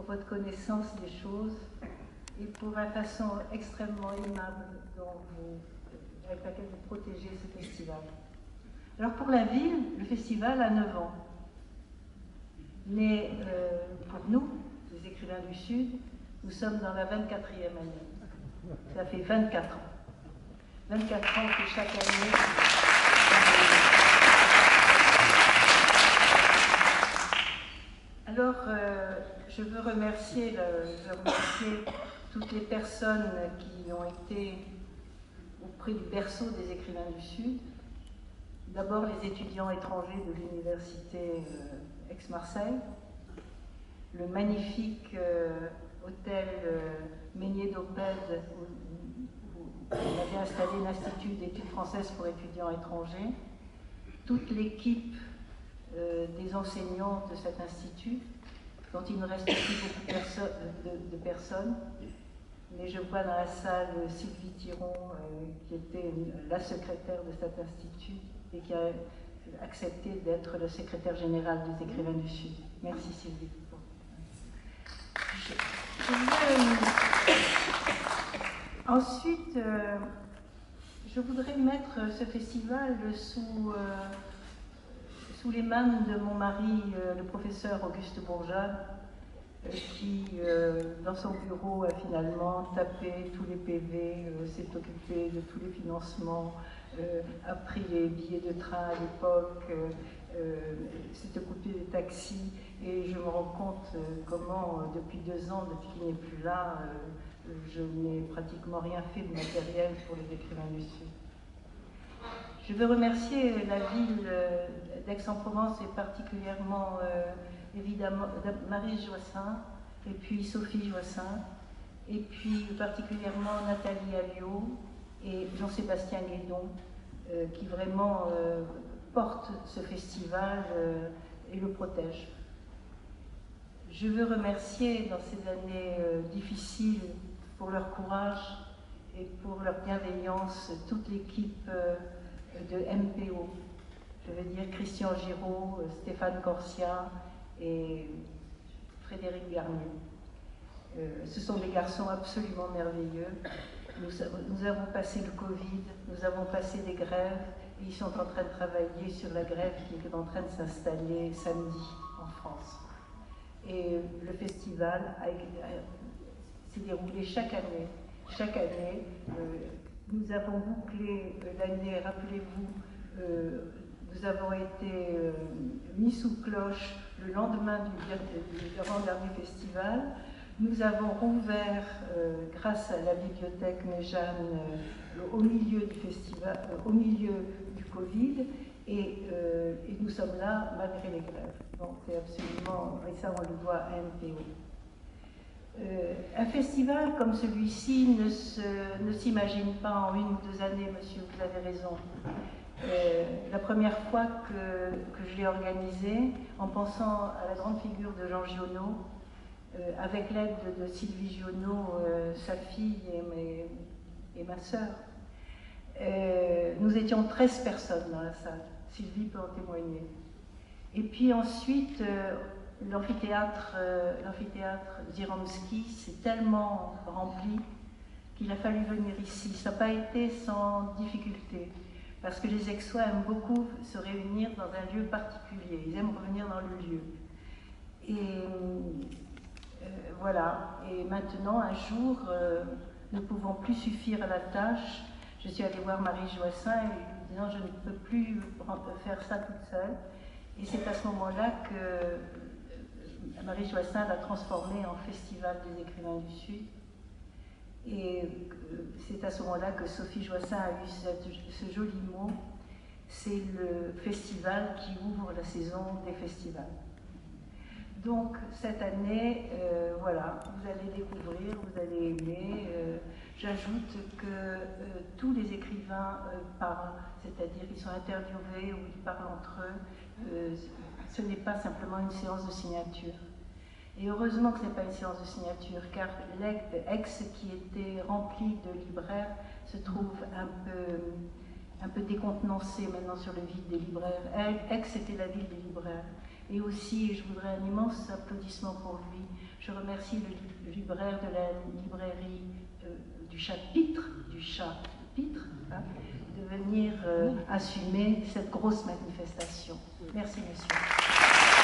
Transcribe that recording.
votre connaissance des choses et pour la façon extrêmement aimable avec laquelle vous protégez ce festival. Alors pour la ville, le festival a 9 ans. Mais pour nous, les écrivains du Sud, nous sommes dans la 24e année. Ça fait 24 ans. 24 ans que chaque année... Alors, je veux remercier toutes les personnes qui ont été auprès du berceau des écrivains du Sud. D'abord, les étudiants étrangers de l'université Aix-Marseille, le magnifique hôtel Meignet-Dopez où on avait installé l'Institut d'études françaises pour étudiants étrangers, toute l'équipe des enseignants de cet institut, dont il ne reste plus beaucoup de personnes. Mais je vois dans la salle Sylvie Thiron, qui était la secrétaire de cet institut et qui a accepté d'être le secrétaire général des écrivains du Sud. Merci Sylvie. Ensuite, je voudrais mettre ce festival sous les mains de mon mari, le professeur Auguste Bourgeat, qui, dans son bureau, a finalement tapé tous les PV, s'est occupé de tous les financements, a pris les billets de train à l'époque, s'est occupé des taxis, et je me rends compte comment, depuis 2 ans, depuis qu'il n'est plus là, je n'ai pratiquement rien fait de matériel pour les écrivains du Sud. Je veux remercier la ville d'Aix-en-Provence et particulièrement, évidemment, Marie Joissin, et puis Sophie Joissin, et puis particulièrement Nathalie Alliot et Jean-Sébastien Guédon, qui vraiment portent ce festival et le protègent. Je veux remercier dans ces années difficiles pour leur courage et pour leur bienveillance toute l'équipe de MPO. Je veux dire Christian Giraud, Stéphane Corsia et Frédéric Garnier. Ce sont des garçons absolument merveilleux. Nous avons passé le Covid, nous avons passé des grèves, et ils sont en train de travailler sur la grève qui est en train de s'installer samedi en France. Et le festival s'est déroulé chaque année. Chaque année, nous avons bouclé l'année, rappelez-vous, nous avons été mis sous cloche le lendemain du avant-dernier festival. Nous avons rouvert, grâce à la bibliothèque Méjeanne, au milieu du festival, au milieu du Covid, et nous sommes là malgré les grèves. Donc c'est absolument, et ça on le doit à MPO. Un festival comme celui-ci ne s'imagine pas en 1 ou 2 années, monsieur, vous avez raison. La première fois que je l'ai organisé, en pensant à la grande figure de Jean Giono, avec l'aide de Sylvie Giono, sa fille et ma sœur, nous étions 13 personnes dans la salle. Sylvie peut en témoigner. Et puis ensuite, l'amphithéâtre Ziromski s'est tellement rempli qu'il a fallu venir ici. Ça n'a pas été sans difficulté, parce que les Aixois aiment beaucoup se réunir dans un lieu particulier. Ils aiment revenir dans le lieu. Et voilà. Et maintenant, un jour, ne pouvant plus suffire à la tâche, je suis allée voir Marie Joissin et lui disant je ne peux plus faire ça toute seule. Et c'est à ce moment-là que Marie Joissin l'a transformé en Festival des écrivains du Sud. Et c'est à ce moment-là que Sophie Joissin a eu ce joli mot, c'est le festival qui ouvre la saison des festivals. Donc cette année, voilà, vous allez découvrir, vous allez aimer. J'ajoute que tous les écrivains parlent, c'est-à-dire ils sont interviewés ou ils parlent entre eux. Ce n'est pas simplement une séance de signature. Et heureusement que ce n'est pas une séance de signature, car Aix, qui était rempli de libraires, se trouve un peu décontenancé maintenant sur le vide des libraires. Aix était la ville des libraires. Et aussi, je voudrais un immense applaudissement pour lui. Je remercie le libraire de la librairie du chapitre, hein, de venir assumer cette grosse manifestation. Merci, monsieur.